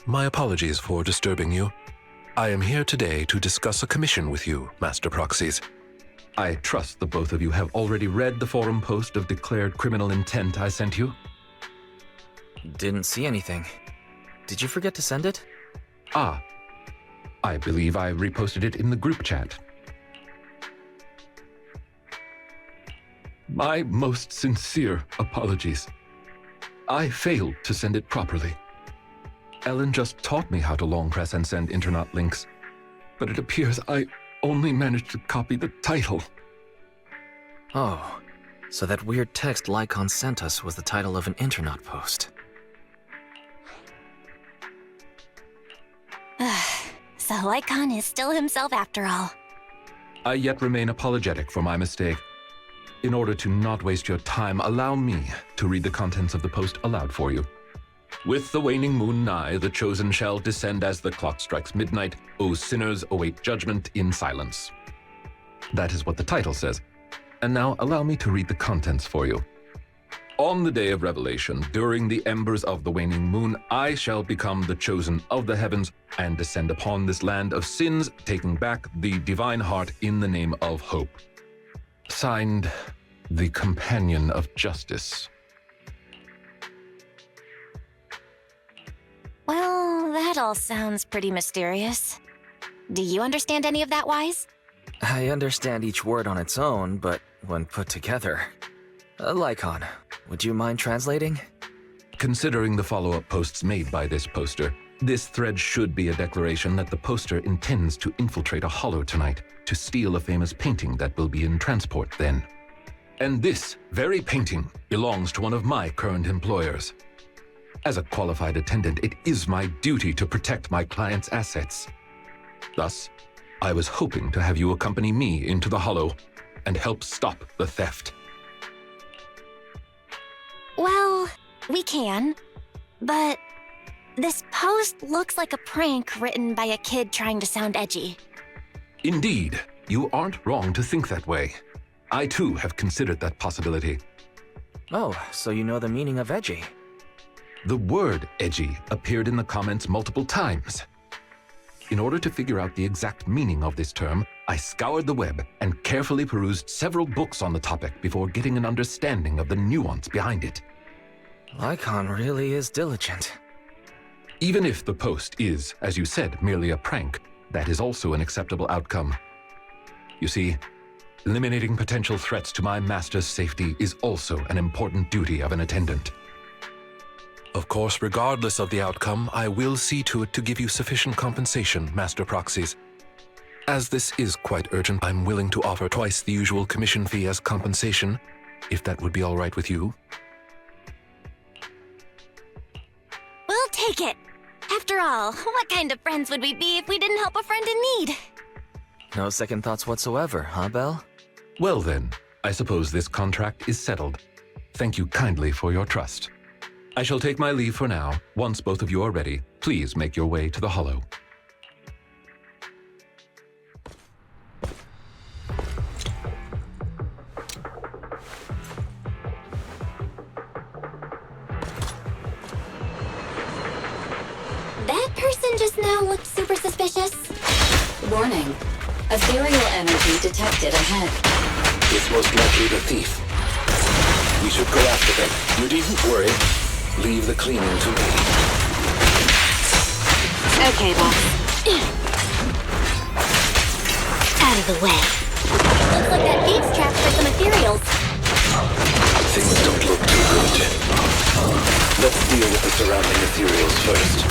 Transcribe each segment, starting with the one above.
my apologies for disturbing you. I am here today to discuss a commission with you, Master Proxies. I trust the both of you have already read the forum post of declared criminal intent I sent you. Didn't see anything. Did you forget to send it? Ah, I believe I reposted it in the group chat. My most sincere apologies. I failed to send it properly. Ellen just taught me how to long press and send internet links, but it appears I only managed to copy the title. Oh, so that weird text Lykon sent us was the title of an internet post. So Lykon is still himself after all. I yet remain apologetic for my mistake. In order to not waste your time, allow me to read the contents of the post aloud for you. With the waning moon nigh, the chosen shall descend as the clock strikes midnight. O sinners, await judgment in silence. That is what the title says. And now allow me to read the contents for you. On the day of revelation, during the embers of the waning moon, I shall become the chosen of the heavens and descend upon this land of sins, taking back the divine heart in the name of hope. Signed, the Companion of Justice. Well, that all sounds pretty mysterious. Do you understand any of that, Wise? I understand each word on its own, but when put together... Lykon, would you mind translating? Considering the follow-up posts made by this poster, this thread should be a declaration that the poster intends to infiltrate a hollow tonight to steal a famous painting that will be in transport then. And this very painting belongs to one of my current employers. As a qualified attendant, it is my duty to protect my client's assets. Thus, I was hoping to have you accompany me into the hollow and help stop the theft. Well, we can, but this post looks like a prank written by a kid trying to sound edgy. Indeed, you aren't wrong to think that way. I too have considered that possibility. Oh, so you know the meaning of edgy. The word edgy appeared in the comments multiple times. In order to figure out the exact meaning of this term, I scoured the web and carefully perused several books on the topic before getting an understanding of the nuance behind it. Lykon really is diligent. Even if the post is, as you said, merely a prank, that is also an acceptable outcome. You see, eliminating potential threats to my master's safety is also an important duty of an attendant. Of course, regardless of the outcome, I will see to it to give you sufficient compensation, Master Proxies. As this is quite urgent, I'm willing to offer twice the usual commission fee as compensation, if that would be all right with you. We'll take it. After all, what kind of friends would we be if we didn't help a friend in need? No second thoughts whatsoever, huh, Belle? Well then, I suppose this contract is settled. Thank you kindly for your trust. I shall take my leave for now. Once both of you are ready, please make your way to the hollow. That person just now looked super suspicious. Warning. Ethereal energy detected ahead. It's most likely the thief. We should go after them. You needn't worry. Leave the cleaning to me. Okay, boss. Out of the way. Looks like that gate's trapped for some ethereals. Things don't look too good. Let's deal with the surrounding ethereals first.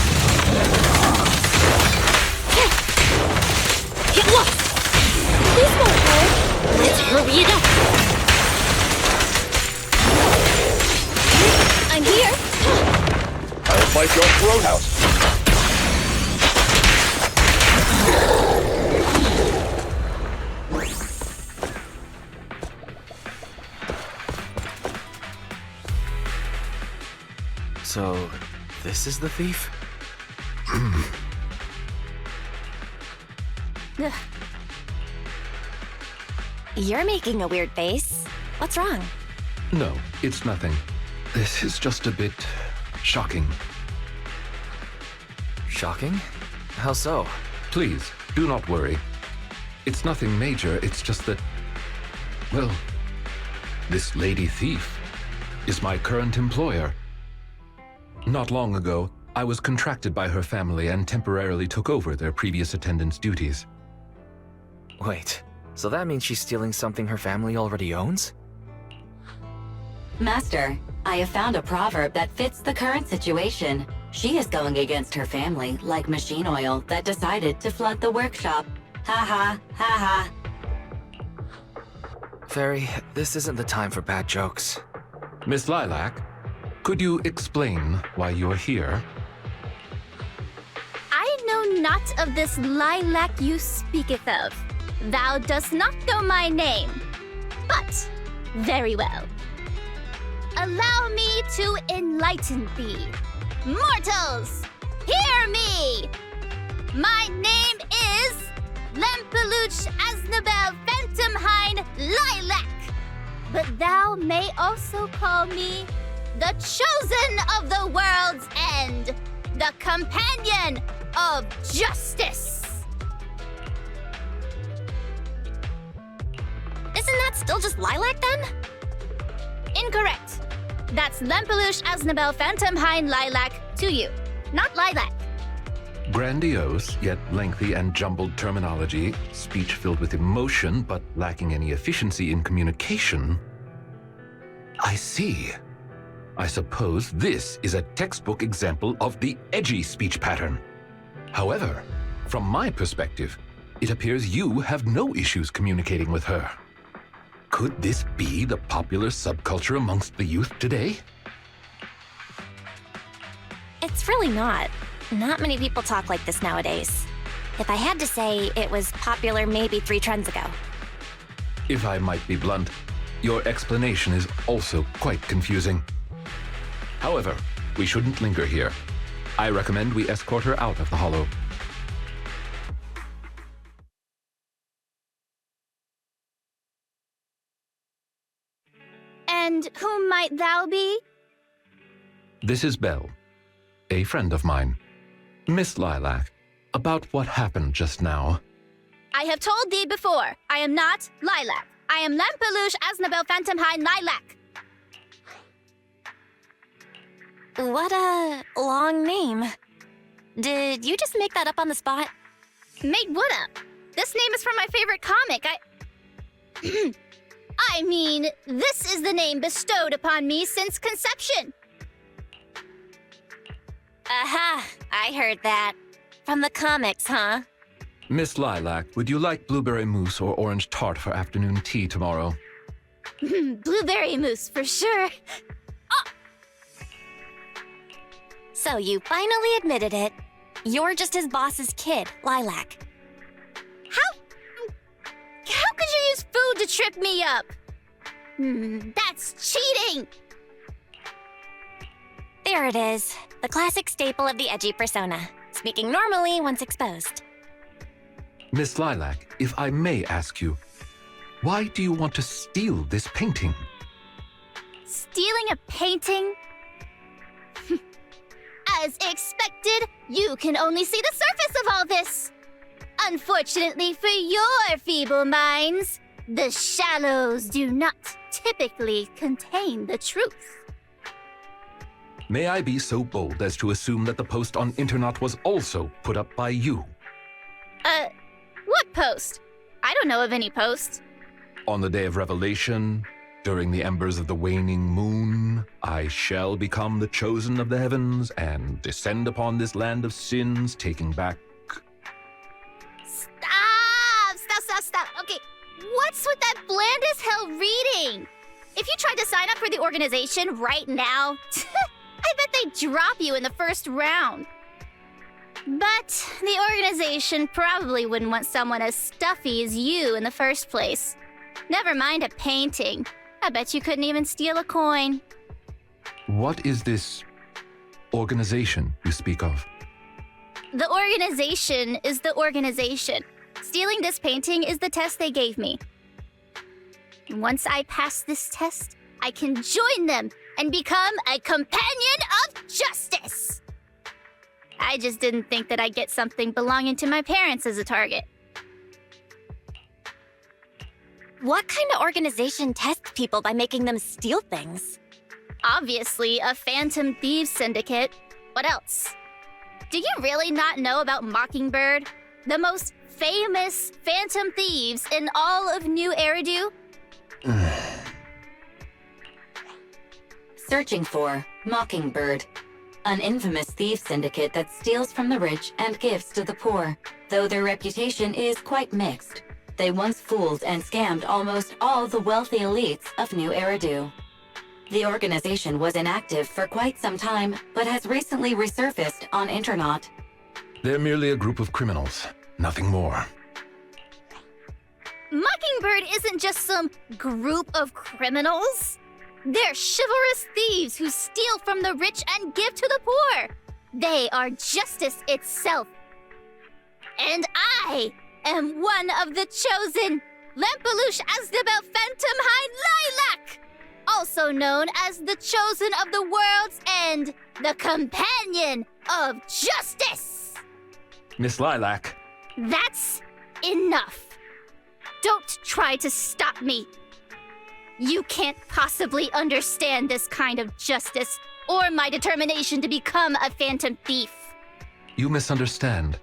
Get lost! This won't hurt. Let's hurry it up. I'm here. I'll fight your throat out. So, this is the thief? You're making a weird face. What's wrong? No, it's nothing. This is just a bit shocking. Shocking? How so? Please, do not worry. It's nothing major, it's just that, well, this lady thief is my current employer. Not long ago, I was contracted by her family and temporarily took over their previous attendant's duties. Wait, so that means she's stealing something her family already owns? Master, I have found a proverb that fits the current situation. She is going against her family, like machine oil that decided to flood the workshop. Ha ha, ha ha. Fairy, this isn't the time for bad jokes. Miss Lilac, could you explain why you are here? I know not of this lilac you speaketh of. Thou dost not know my name. But, very well. Allow me to enlighten thee. Mortals, hear me! My name is Lempeluch Aznabel Phantomhine Lilac. But thou may also call me the Chosen of the World's End, the Companion of Justice. Isn't that still just Lilac then? Incorrect. That's Lempeluch Aznabel Phantomhine Lilac to you, not Lilac. Grandiose, yet lengthy and jumbled terminology, speech filled with emotion but lacking any efficiency in communication. I see. I suppose this is a textbook example of the edgy speech pattern. However, from my perspective, it appears you have no issues communicating with her. Could this be the popular subculture amongst the youth today? It's really not. Not many people talk like this nowadays. If I had to say, it was popular maybe 3 trends ago. If I might be blunt, your explanation is also quite confusing. However, we shouldn't linger here. I recommend we escort her out of the hollow. And whom might thou be? This is Belle, a friend of mine. Miss Lilac, about what happened just now. I have told thee before, I am not Lilac. I am Lempeluch Aznabel Phantomhine Lilac. What a long name. Did you just make that up on the spot? Made what up? This name is from my favorite comic. I mean, this is the name bestowed upon me since conception. Aha, I heard that. From the comics, huh? Miss Lilac, would you like blueberry mousse or orange tart for afternoon tea tomorrow? Blueberry mousse, for sure. So you finally admitted it. You're just his boss's kid, Lilac. How could you use food to trip me up? That's cheating! There it is. The classic staple of the edgy persona. Speaking normally once exposed. Miss Lilac, if I may ask you, why do you want to steal this painting? Stealing a painting? As expected, you can only see the surface of all this. Unfortunately for your feeble minds, the shallows do not typically contain the truth. May I be so bold as to assume that the post on internet was also put up by you? What post? I don't know of any post. On the day of revelation, during the embers of the waning moon, I shall become the chosen of the heavens and descend upon this land of sins, taking back... Stop. Okay, what's with that bland as hell reading? If you tried to sign up for the organization right now, I bet they'd drop you in the first round. But the organization probably wouldn't want someone as stuffy as you in the first place. Never mind a painting. I bet you couldn't even steal a coin. What is this organization you speak of? The organization is the organization. Stealing this painting is the test they gave me. Once I pass this test, I can join them and become a companion of justice. I just didn't think that I'd get something belonging to my parents as a target. What kind of organization tests people by making them steal things? Obviously, a Phantom Thieves Syndicate. What else? Do you really not know about Mockingbird? The most famous Phantom Thieves in all of New Eridu? Searching for Mockingbird, an infamous thief syndicate that steals from the rich and gives to the poor. Though their reputation is quite mixed, they once fooled and scammed almost all the wealthy elites of New Eridu. The organization was inactive for quite some time, but has recently resurfaced on Internaut. They're merely a group of criminals, nothing more. Mockingbird isn't just some group of criminals. They're chivalrous thieves who steal from the rich and give to the poor. They are justice itself. And I am one of the chosen, Lampeluche Asdabel Phantom Hind Lilac, also known as the Chosen of the World's End, the Companion of Justice. Miss Lilac. That's enough. Don't try to stop me. You can't possibly understand this kind of justice or my determination to become a phantom thief. You misunderstand.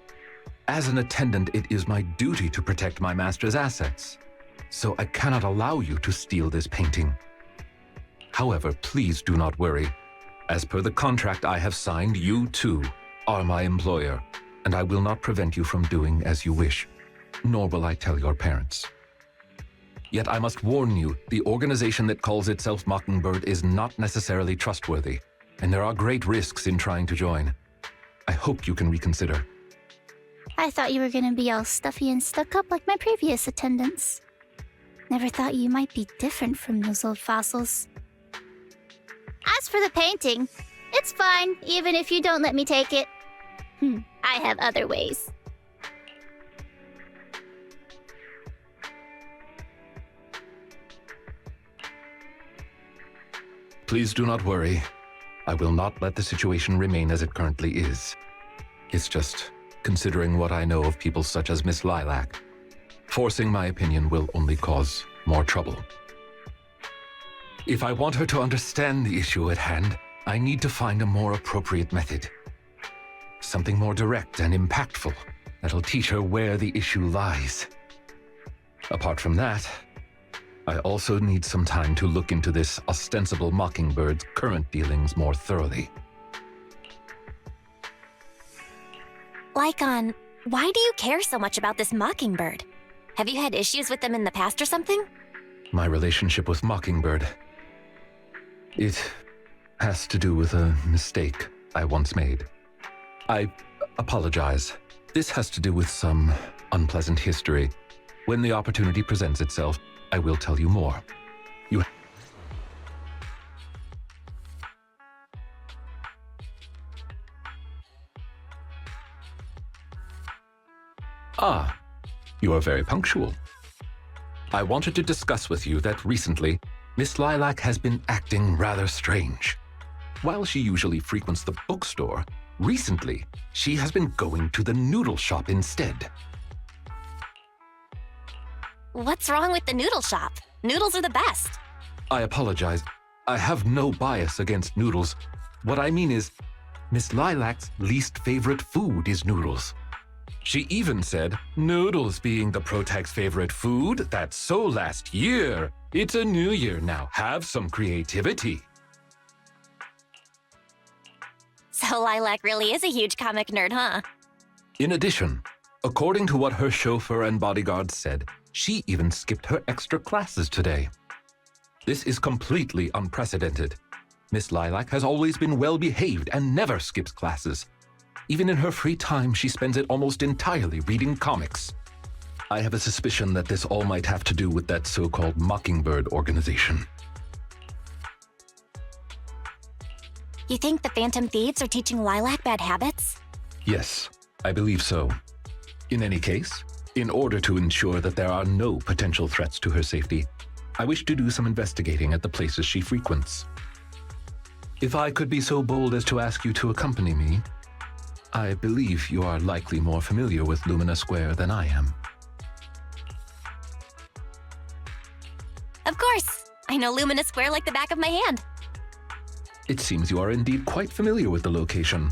As an attendant, it is my duty to protect my master's assets. So I cannot allow you to steal this painting. However, please do not worry. As per the contract I have signed, you too are my employer, and I will not prevent you from doing as you wish, nor will I tell your parents. Yet I must warn you, the organization that calls itself Mockingbird is not necessarily trustworthy, and there are great risks in trying to join. I hope you can reconsider. I thought you were gonna be all stuffy and stuck up like my previous attendants. Never thought you might be different from those old fossils. As for the painting, it's fine, even if you don't let me take it. I have other ways. Please do not worry. I will not let the situation remain as it currently is. It's just, considering what I know of people such as Miss Lilac, forcing my opinion will only cause more trouble. If I want her to understand the issue at hand, I need to find a more appropriate method. Something more direct and impactful that'll teach her where the issue lies. Apart from that, I also need some time to look into this ostensible Mockingbird's current dealings more thoroughly. Lykon, why do you care so much about this Mockingbird? Have you had issues with them in the past or something? My relationship with Mockingbird. It has to do with a mistake I once made. I apologize. This has to do with some unpleasant history. When the opportunity presents itself, I will tell you more. You are very punctual. I wanted to discuss with you that recently, Miss Lilac has been acting rather strange. While she usually frequents the bookstore, recently, she has been going to the noodle shop instead. What's wrong with the noodle shop? Noodles are the best. I apologize. I have no bias against noodles. What I mean is, Miss Lilac's least favorite food is noodles. She even said, noodles being the Protag's favorite food, that's so last year. It's a new year now. Have some creativity. So Lilac really is a huge comic nerd, huh? In addition, according to what her chauffeur and bodyguards said, she even skipped her extra classes today. This is completely unprecedented. Miss Lilac has always been well-behaved and never skips classes. Even in her free time, she spends it almost entirely reading comics. I have a suspicion that this all might have to do with that so-called Mockingbird organization. You think the Phantom Thieves are teaching Lilac bad habits? Yes, I believe so. In any case, in order to ensure that there are no potential threats to her safety, I wish to do some investigating at the places she frequents. If I could be so bold as to ask you to accompany me, I believe you are likely more familiar with Lumina Square than I am. Of course! I know Lumina Square like the back of my hand. It seems you are indeed quite familiar with the location.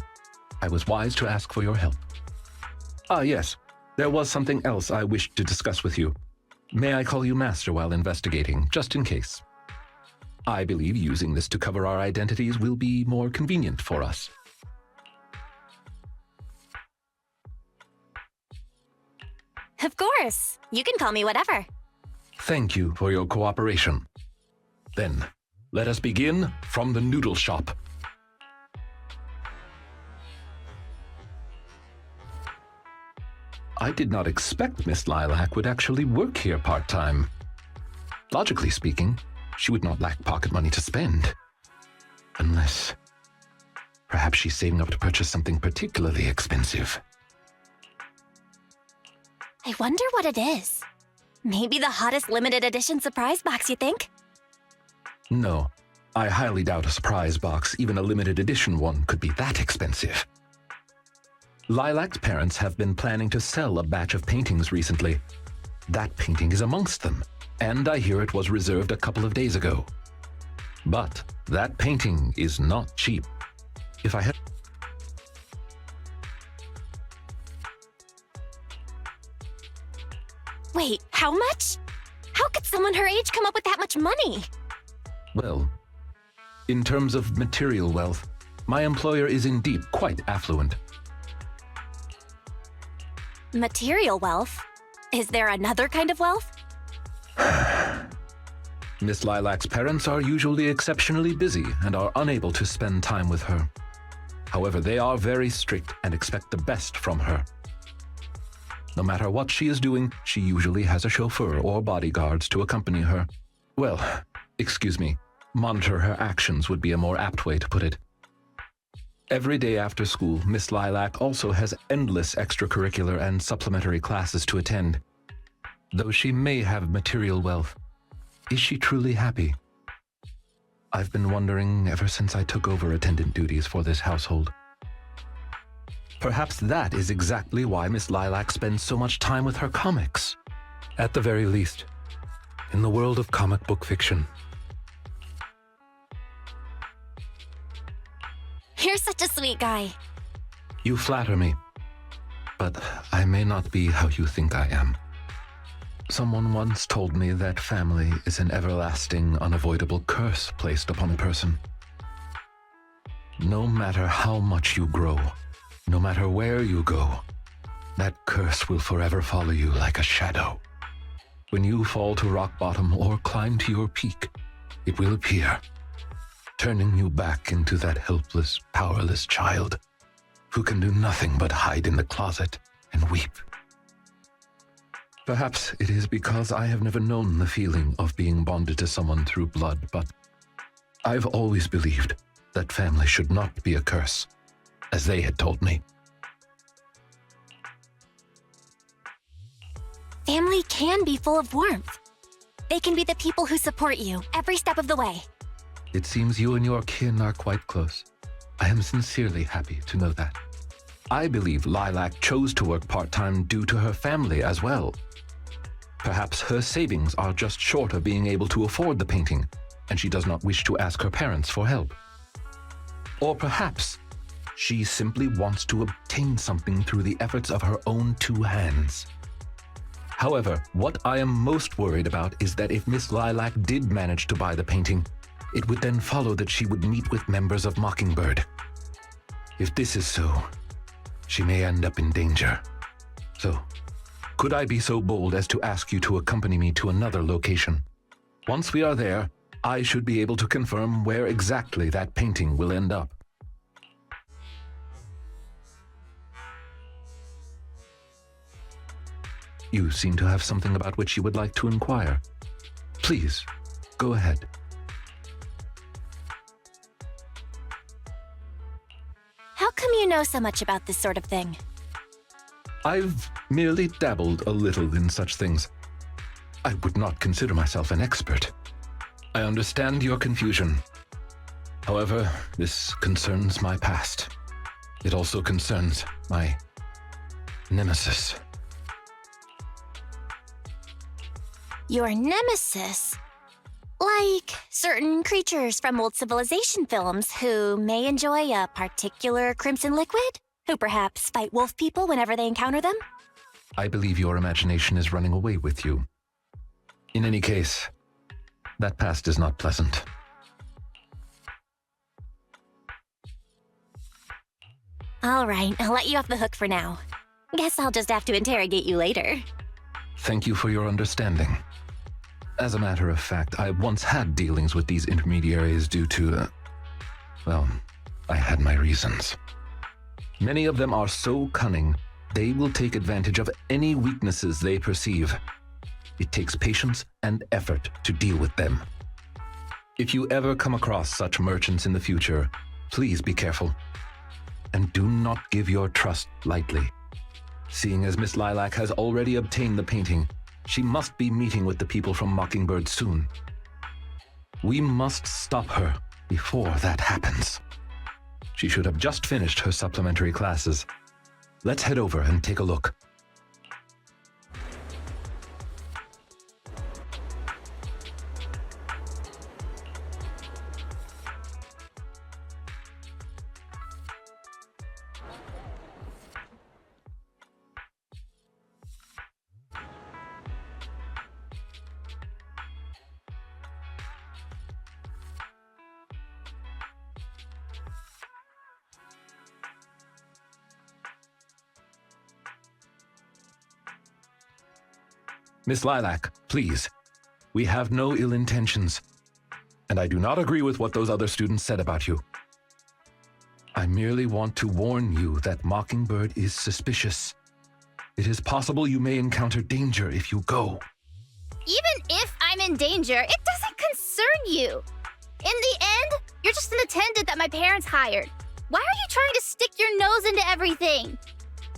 I was wise to ask for your help. Ah, yes. There was something else I wished to discuss with you. May I call you Master while investigating, just in case? I believe using this to cover our identities will be more convenient for us. Of course! You can call me whatever. Thank you for your cooperation. Then, let us begin from the noodle shop. I did not expect Miss Lilac would actually work here part-time. Logically speaking, she would not lack pocket money to spend. Unless... perhaps she's saving up to purchase something particularly expensive. I wonder what it is. Maybe the hottest limited edition surprise box, you think? No, I highly doubt a surprise box, even a limited edition one, could be that expensive. Lilac's parents have been planning to sell a batch of paintings recently. That painting is amongst them, and I hear it was reserved a couple of days ago. But that painting is not cheap. If I had... Wait, how much? How could someone her age come up with that much money? Well, in terms of material wealth, my employer is indeed quite affluent. Material wealth? Is there another kind of wealth? Miss Lilac's parents are usually exceptionally busy and are unable to spend time with her. However, they are very strict and expect the best from her. No matter what she is doing, she usually has a chauffeur or bodyguards to accompany her. Well, excuse me, monitor her actions would be a more apt way to put it. Every day after school, Miss Lilac also has endless extracurricular and supplementary classes to attend. Though she may have material wealth, is she truly happy? I've been wondering ever since I took over attendant duties for this household. Perhaps that is exactly why Miss Lilac spends so much time with her comics. At the very least, in the world of comic book fiction. You're such a sweet guy. You flatter me, but I may not be how you think I am. Someone once told me that family is an everlasting, unavoidable curse placed upon a person. No matter how much you grow, no matter where you go, that curse will forever follow you like a shadow. When you fall to rock bottom or climb to your peak, it will appear, turning you back into that helpless, powerless child who can do nothing but hide in the closet and weep. Perhaps it is because I have never known the feeling of being bonded to someone through blood, but I've always believed that family should not be a curse, as they had told me. Family can be full of warmth. They can be the people who support you every step of the way. It seems you and your kin are quite close. I am sincerely happy to know that. I believe Lilac chose to work part-time due to her family as well. Perhaps her savings are just short of being able to afford the painting, and she does not wish to ask her parents for help. Or perhaps she simply wants to obtain something through the efforts of her own two hands. However, what I am most worried about is that if Miss Lilac did manage to buy the painting, it would then follow that she would meet with members of Mockingbird. If this is so, she may end up in danger. So, could I be so bold as to ask you to accompany me to another location? Once we are there, I should be able to confirm where exactly that painting will end up. You seem to have something about which you would like to inquire. Please, go ahead. How come you know so much about this sort of thing? I've merely dabbled a little in such things. I would not consider myself an expert. I understand your confusion. However, this concerns my past. It also concerns my nemesis. Your nemesis? Like certain creatures from old civilization films who may enjoy a particular crimson liquid? Who perhaps fight wolf people whenever they encounter them? I believe your imagination is running away with you. In any case, that past is not pleasant. All right, I'll let you off the hook for now. Guess I'll just have to interrogate you later. Thank you for your understanding. As a matter of fact, I once had dealings with these intermediaries due to, well, I had my reasons. Many of them are so cunning, they will take advantage of any weaknesses they perceive. It takes patience and effort to deal with them. If you ever come across such merchants in the future, please be careful. And do not give your trust lightly. Seeing as Miss Lilac has already obtained the painting, she must be meeting with the people from Mockingbird soon. We must stop her before that happens. She should have just finished her supplementary classes. Let's head over and take a look. Miss Lilac, please. We have no ill intentions, and I do not agree with what those other students said about you. I merely want to warn you that Mockingbird is suspicious. It is possible you may encounter danger if you go. Even if I'm in danger, it doesn't concern you. In the end, you're just an attendant that my parents hired. Why are you trying to stick your nose into everything?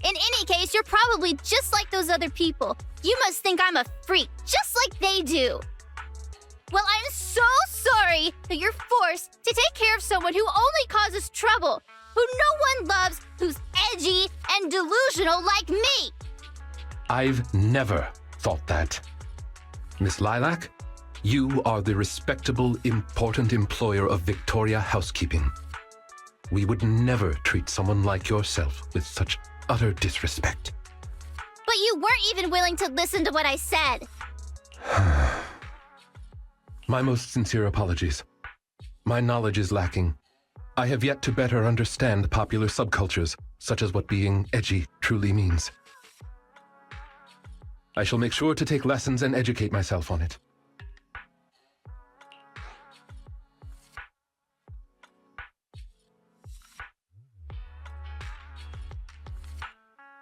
In any case, you're probably just like those other people. You must think I'm a freak, just like they do. Well, I'm so sorry that you're forced to take care of someone who only causes trouble, who no one loves, who's edgy and delusional like me. I've never thought that. Miss Lilac, you are the respectable, important employer of Victoria Housekeeping. We would never treat someone like yourself with such utter disrespect. But you weren't even willing to listen to what I said. My most sincere apologies. My knowledge is lacking. I have yet to better understand popular subcultures, such as what being edgy truly means. I shall make sure to take lessons and educate myself on it.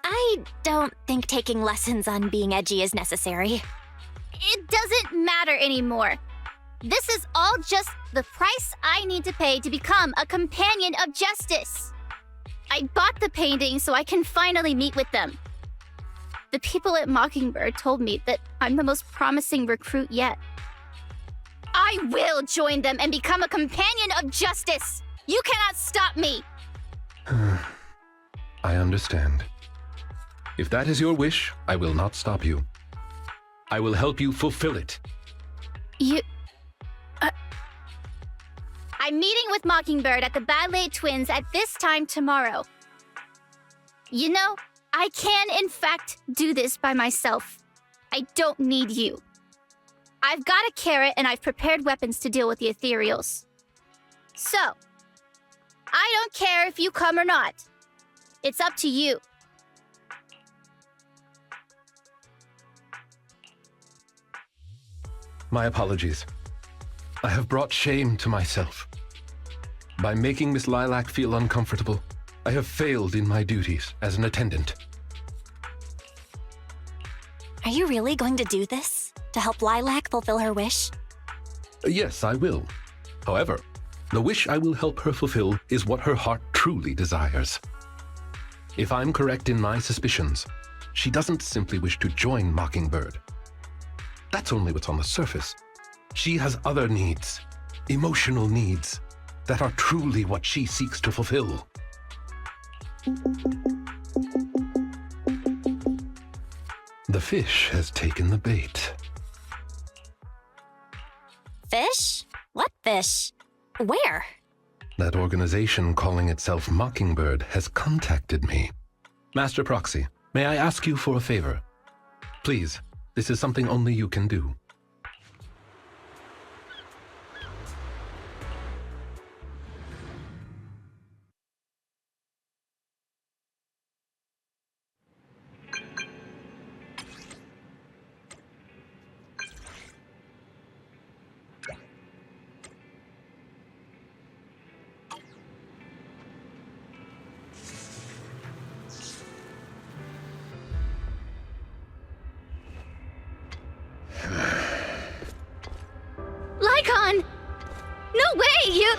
I don't think taking lessons on being edgy is necessary. It doesn't matter anymore. This is all just the price I need to pay to become a companion of justice. I bought the painting so I can finally meet with them. The people at Mockingbird told me that I'm the most promising recruit yet. I will join them and become a companion of justice. You cannot stop me. I understand. If that is your wish, I will not stop you. I will help you fulfill it. I'm meeting with Mockingbird at the Ballet Twins at this time tomorrow. You know, I can in fact do this by myself. I don't need you. I've got a carrot and I've prepared weapons to deal with the ethereals. So, I don't care if you come or not. It's up to you. My apologies. I have brought shame to myself. By making Miss Lilac feel uncomfortable, I have failed in my duties as an attendant. Are you really going to do this? To help Lilac fulfill her wish? Yes, I will. However, the wish I will help her fulfill is what her heart truly desires. If I'm correct in my suspicions, she doesn't simply wish to join Mockingbird. That's only what's on the surface. She has other needs, emotional needs, that are truly what she seeks to fulfill. The fish has taken the bait. Fish? What fish? Where? That organization calling itself Mockingbird has contacted me. Master Proxy, may I ask you for a favor? Please, this is something only you can do. Lykon! No way, you...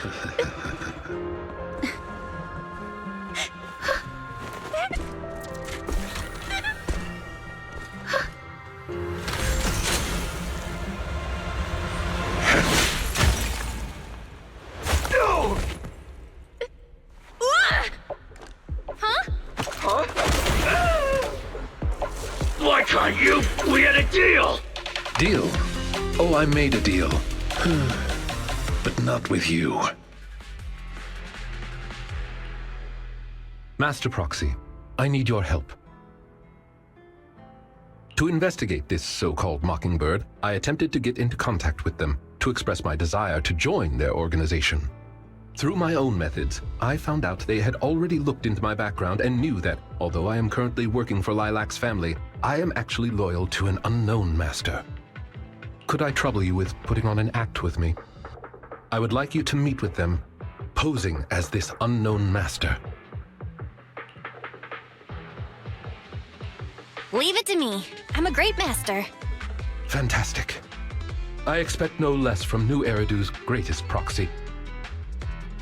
Lykon, we had a deal! Deal? Oh, I made a deal. But not with you. Master Proxy, I need your help. To investigate this so-called Mockingbird, I attempted to get into contact with them to express my desire to join their organization. Through my own methods, I found out they had already looked into my background and knew that, although I am currently working for Lilac's family, I am actually loyal to an unknown master. Could I trouble you with putting on an act with me? I would like you to meet with them, posing as this unknown master. Leave it to me. I'm a great master. Fantastic. I expect no less from New Eridu's greatest proxy.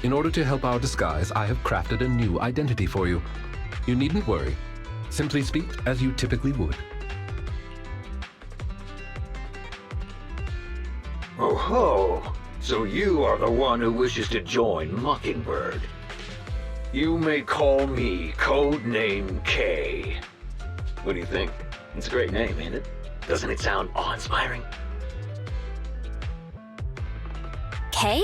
In order to help our disguise, I have crafted a new identity for you. You needn't worry. Simply speak as you typically would. Oh ho! So you are the one who wishes to join Mockingbird. You may call me Codename K. What do you think? It's a great name, ain't it? Doesn't it sound awe-inspiring? K?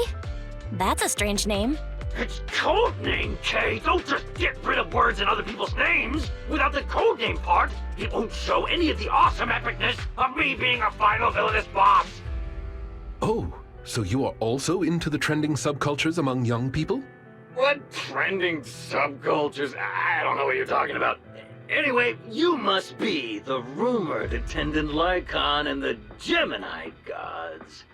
That's a strange name. It's Codename K! Don't just get rid of words in other people's names! Without the codename part, it won't show any of the awesome epicness of me being a final villainous boss! Oh, so you are also into the trending subcultures among young people? What trending subcultures? I don't know what you're talking about. Anyway, you must be the rumored attendant Lykon and the Gemini gods.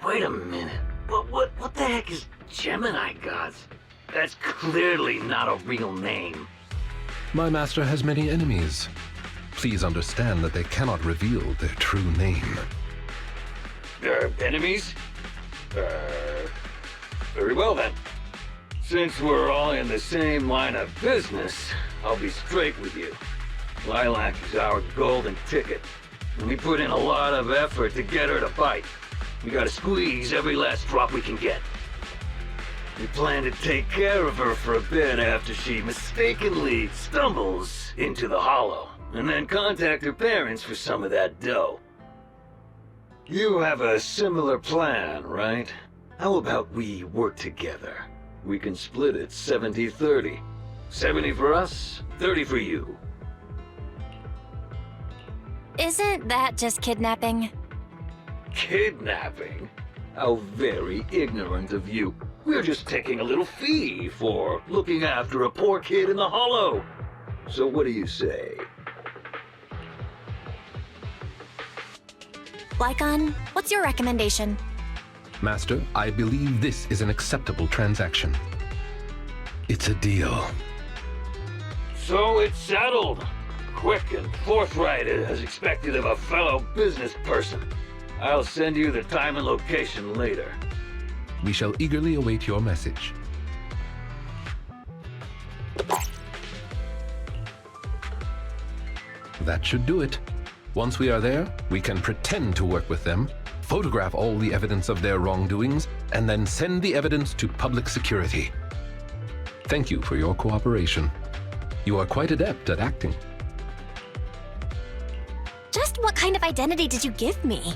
Wait a minute. What the heck is Gemini gods? That's clearly not a real name. My master has many enemies. Please understand that they cannot reveal their true name. Enemies? Very well then. Since we're all in the same line of business, I'll be straight with you. Lilac is our golden ticket, and we put in a lot of effort to get her to bite. We gotta squeeze every last drop we can get. We plan to take care of her for a bit after she mistakenly stumbles into the Hollow, and then contact her parents for some of that dough. You have a similar plan, right? How about we work together? We can split it 70-30. 70 for us, 30 for you. Isn't that just kidnapping? Kidnapping? How very ignorant of you. We're just taking a little fee for looking after a poor kid in the Hollow. So what do you say? Lykon, what's your recommendation? Master, I believe this is an acceptable transaction. It's a deal. So it's settled. Quick and forthright as expected of a fellow business person. I'll send you the time and location later. We shall eagerly await your message. That should do it. Once we are there, we can pretend to work with them, photograph all the evidence of their wrongdoings, and then send the evidence to public security. Thank you for your cooperation. You are quite adept at acting. Just what kind of identity did you give me?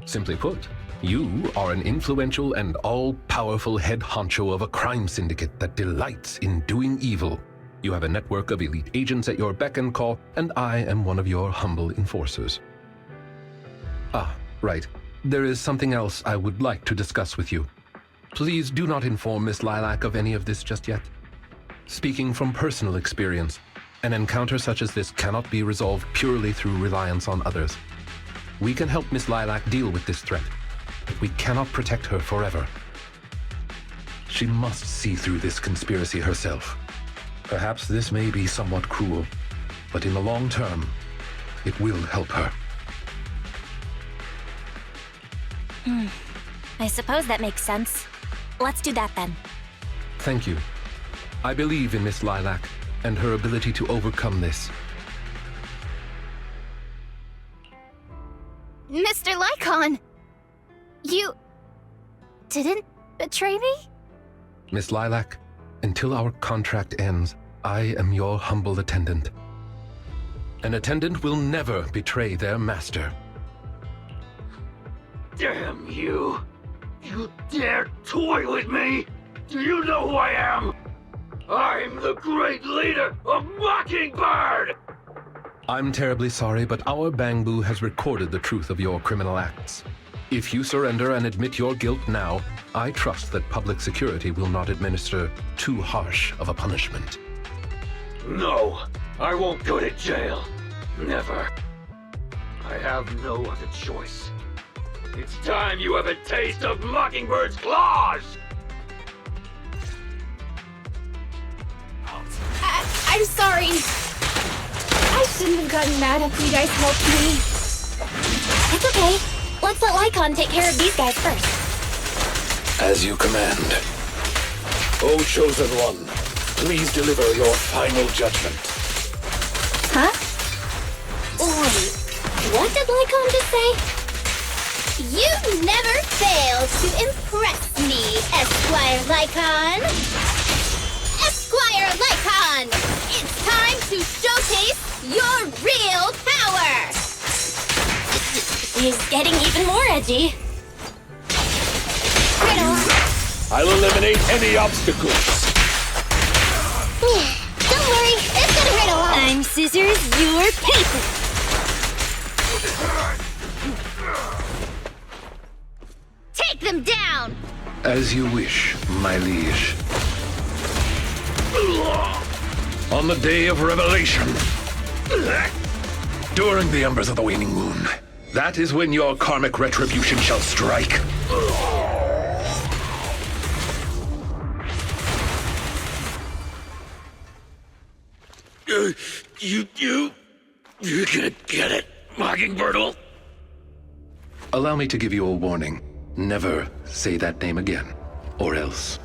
Simply put, you are an influential and all-powerful head honcho of a crime syndicate that delights in doing evil. You have a network of elite agents at your beck and call, and I am one of your humble enforcers. Ah, right. There is something else I would like to discuss with you. Please do not inform Miss Lilac of any of this just yet. Speaking from personal experience, an encounter such as this cannot be resolved purely through reliance on others. We can help Miss Lilac deal with this threat, but we cannot protect her forever. She must see through this conspiracy herself. Perhaps this may be somewhat cruel, but in the long term, it will help her. I suppose that makes sense. Let's do that then. Thank you. I believe in Miss Lilac and her ability to overcome this. Mr. Lykon! You didn't betray me? Miss Lilac, until our contract ends, I am your humble attendant. An attendant will never betray their master. Damn you! You dare toy with me? Do you know who I am? I'm the great leader of Mockingbird! I'm terribly sorry, but our Bangbu has recorded the truth of your criminal acts. If you surrender and admit your guilt now, I trust that public security will not administer too harsh of a punishment. No, I won't go to jail. Never. I have no other choice. It's time you have a taste of Mockingbird's claws! I'm sorry. I shouldn't have gotten mad after you guys helped me. It's okay. Let's let Lykon take care of these guys first. As you command. O Chosen One, please deliver your final judgment. Huh? Wait, what did Lykon just say? You never fail to impress me, Esquire Lykon. Esquire Lykon! It's time to showcase your real power! He's getting even more edgy. Riddle. I'll eliminate any obstacles. Don't worry, it's gonna hurt a lot. I'm scissors, you're paper. Take them down! As you wish, my liege. On the day of revelation, during the embers of the waning moon, that is when your karmic retribution shall strike. You can't get it, Mockingbirdle. Allow me to give you a warning. Never say that name again, or else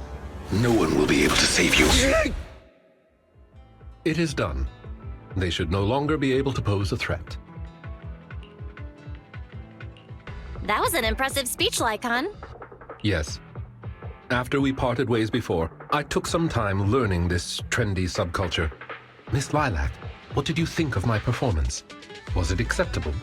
no one will be able to save you. It is done. They should no longer be able to pose a threat. That was an impressive speech, Lykon. Yes. After we parted ways before, I took some time learning this trendy subculture. Miss Lilac, what did you think of my performance? Was it acceptable?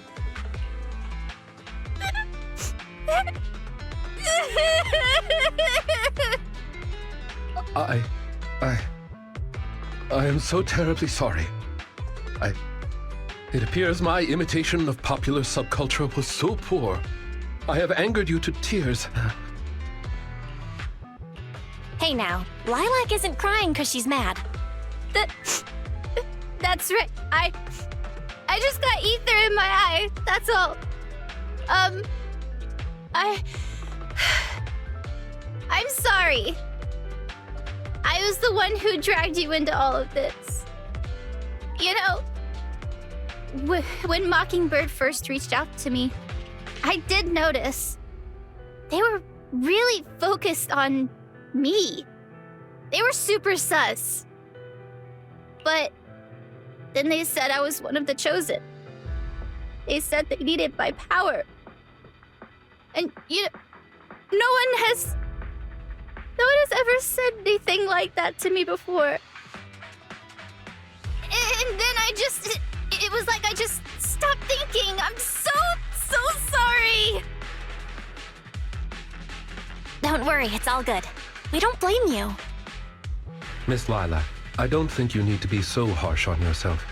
I am so terribly sorry. It appears my imitation of popular subculture was so poor. I have angered you to tears. Hey now, Lilac isn't crying because she's mad. That's right. I just got ether in my eye. That's all. I'm sorry. I was the one who dragged you into all of this. You know, when Mockingbird first reached out to me, I did notice they were really focused on me. They were super sus. But then they said I was one of the chosen. They said they needed my power. And, you know, no one has No one has ever said anything like that to me before. And then it was like I just stopped thinking. I'm so sorry. Don't worry, it's all good. We don't blame you. Miss Lilac, I don't think you need to be so harsh on yourself.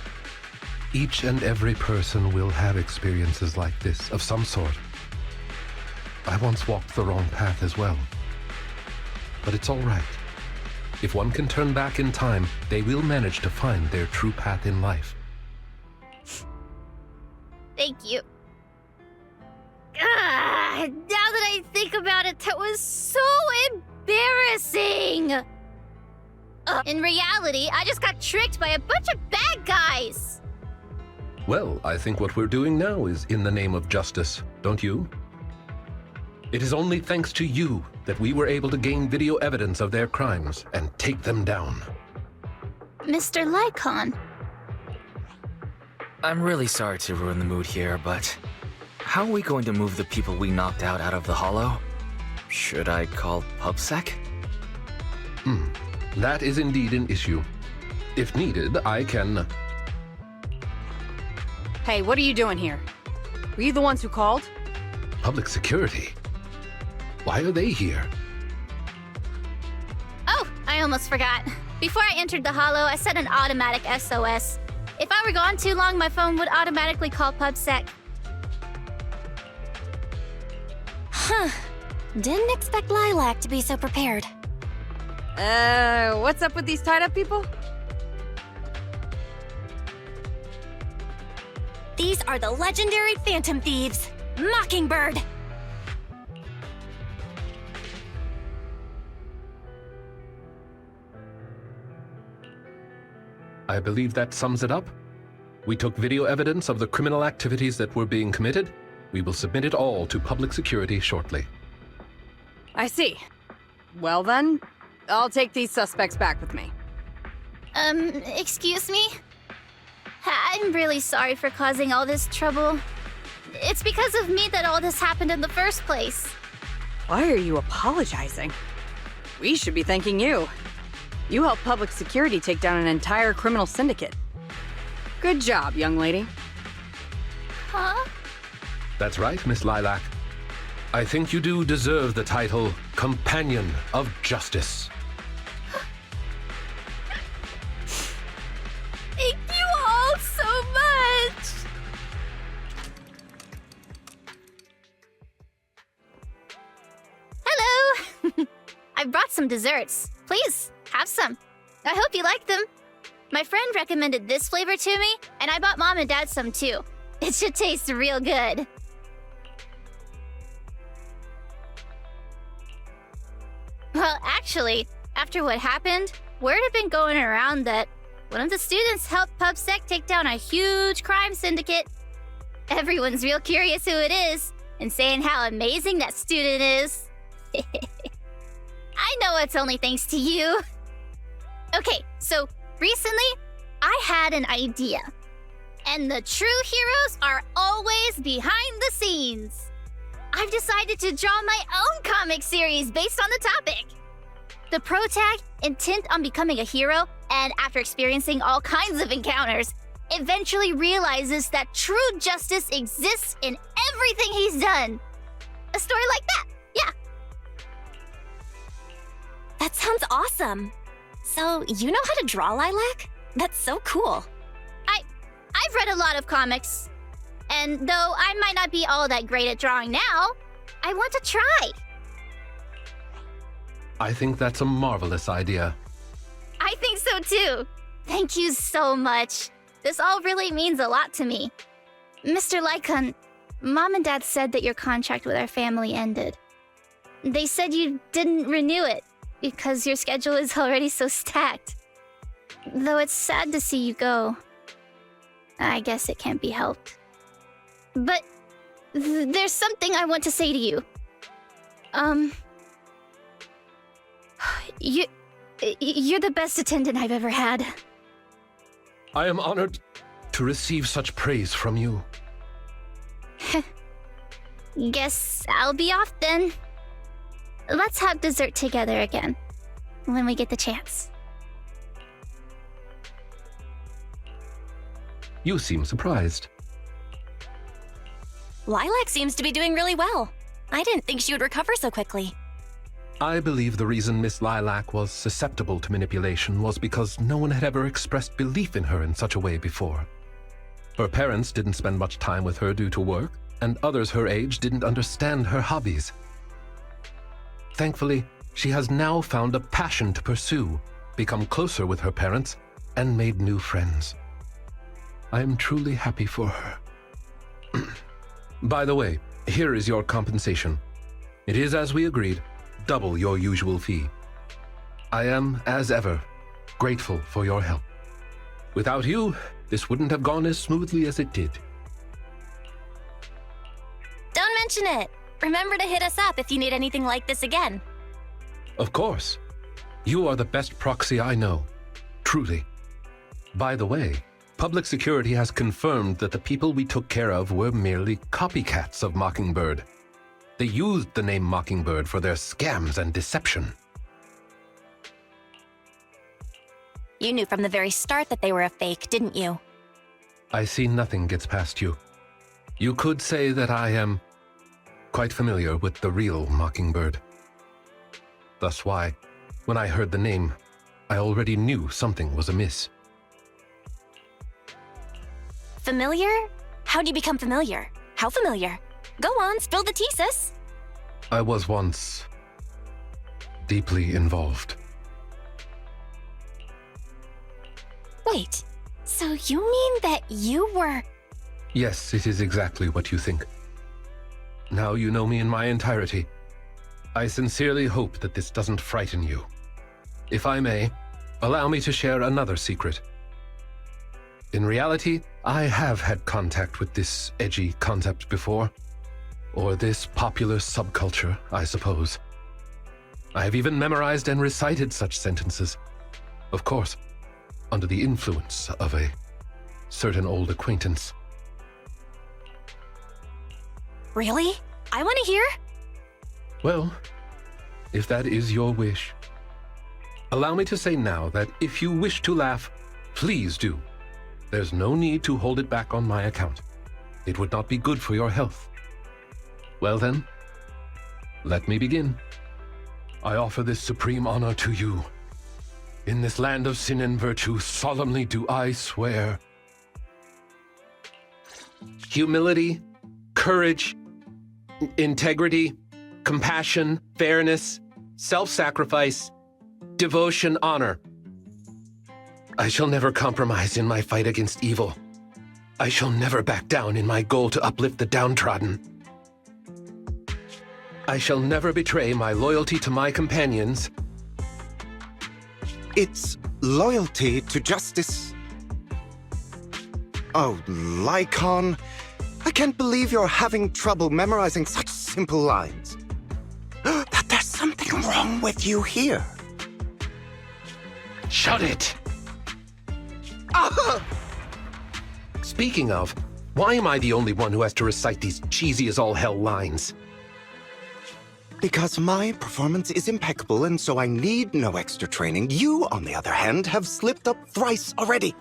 Each and every person will have experiences like this of some sort. I once walked the wrong path as well. But it's all right. If one can turn back in time, they will manage to find their true path in life. Thank you. Now that I think about it, that was so embarrassing. In reality, I just got tricked by a bunch of bad guys. Well, I think what we're doing now is in the name of justice, don't you? It is only thanks to you that we were able to gain video evidence of their crimes and take them down. Mr. Lykon. I'm really sorry to ruin the mood here, but how are we going to move the people we knocked out of the hollow? Should I call PubSec? That is indeed an issue. If needed, I can... Hey, what are you doing here? Were you the ones who called? Public security? Why are they here? Oh, I almost forgot. Before I entered the hollow, I set an automatic SOS. If I were gone too long, my phone would automatically call PubSec. Huh. Didn't expect Lilac to be so prepared. What's up with these tied-up people? These are the legendary Phantom Thieves, Mockingbird. I believe that sums it up. We took video evidence of the criminal activities that were being committed. We will submit it all to public security shortly. I see. Well then, I'll take these suspects back with me. Excuse me? I'm really sorry for causing all this trouble. It's because of me that all this happened in the first place. Why are you apologizing? We should be thanking you. You helped public security take down an entire criminal syndicate. Good job, young lady. Huh? That's right, Miss Lilac. I think you do deserve the title Companion of Justice. Thank you all so much! Hello! I brought some desserts. Please, have some. I hope you like them. My friend recommended this flavor to me, and I bought Mom and Dad some too. It should taste real good. Well, actually, after what happened, word had been going around that one of the students helped PubSec take down a huge crime syndicate. Everyone's real curious who it is, and saying how amazing that student is. I know it's only thanks to you. Okay, so recently, I had an idea. And the true heroes are always behind the scenes. I've decided to draw my own comic series based on the topic. The protag, intent on becoming a hero, and after experiencing all kinds of encounters, eventually realizes that true justice exists in everything he's done. A story like that, yeah. That sounds awesome. So, you know how to draw, Lilac? That's so cool. I've read a lot of comics. And though I might not be all that great at drawing now, I want to try. I think that's a marvelous idea. I think so too. Thank you so much. This all really means a lot to me. Mr. Lykon, Mom and Dad said that your contract with our family ended. They said you didn't renew it because your schedule is already so stacked. Though it's sad to see you go. I guess it can't be helped. But there's something I want to say to you. You're the best attendant I've ever had. I am honored to receive such praise from you. Guess I'll be off then. let's have dessert together again. When we get the chance. You seem surprised. Lilac seems to be doing really well. I didn't think she would recover so quickly. I believe the reason Miss Lilac was susceptible to manipulation was because no one had ever expressed belief in her in such a way before. Her parents didn't spend much time with her due to work, and others her age didn't understand her hobbies. Thankfully, she has now found a passion to pursue, become closer with her parents, and made new friends. I am truly happy for her. By the way, here is your compensation. It is as we agreed, double your usual fee. I am, as ever, grateful for your help. Without you, this wouldn't have gone as smoothly as it did. Don't mention it. Remember to hit us up if you need anything like this again. Of course. You are the best proxy I know. Truly. By the way, public security has confirmed that the people we took care of were merely copycats of Mockingbird. They used the name Mockingbird for their scams and deception. You knew from the very start that they were a fake, didn't you? I see nothing gets past you. You could say that I am quite familiar with the real Mockingbird. Thus why, when I heard the name, I already knew something was amiss. Familiar? How'd you become familiar? How familiar? Go on, spill the tea, sis. I was once deeply involved. Wait, so you mean that you were... Yes, it is exactly what you think. Now you know me in my entirety. I sincerely hope that this doesn't frighten you. If I may, allow me to share another secret. In reality, I have had contact with this edgy concept before. Or this popular subculture, I suppose. I have even memorized and recited such sentences. Of course, under the influence of a certain old acquaintance. Really? I want to hear? Well, if that is your wish. Allow me to say now that if you wish to laugh, please do. There's no need to hold it back on my account. It would not be good for your health. Well then, let me begin. I offer this supreme honor to you. In this land of sin and virtue, solemnly do I swear. Humility, courage, integrity, compassion, fairness, self-sacrifice, devotion, honor. I shall never compromise in my fight against evil. I shall never back down in my goal to uplift the downtrodden. I shall never betray my loyalty to my companions. It's loyalty to justice. Oh, Lykon, I can't believe you're having trouble memorizing such simple lines. That there's something wrong with you here. Shut it! Speaking of, why am I the only one who has to recite these cheesy as all hell lines? Because my performance is impeccable and so I need no extra training. You, on the other hand, have slipped up thrice already.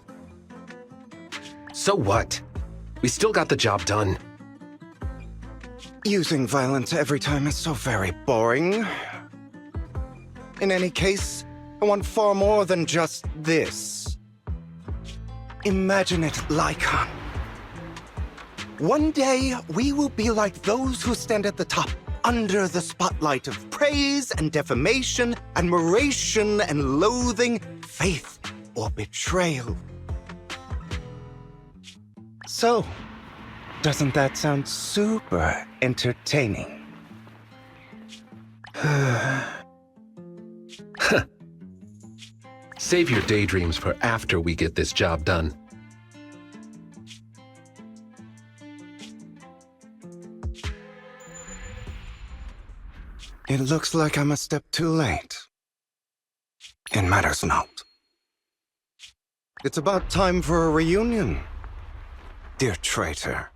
So what? We still got the job done. Using violence every time is so very boring. In any case, I want far more than just this. Imagine it, Lykon. One day, we will be like those who stand at the top, under the spotlight of praise and defamation, admiration and loathing, faith or betrayal. So, doesn't that sound super entertaining? Save your daydreams for after we get this job done. It looks like I'm a step too late. It matters not. It's about time for a reunion, dear traitor.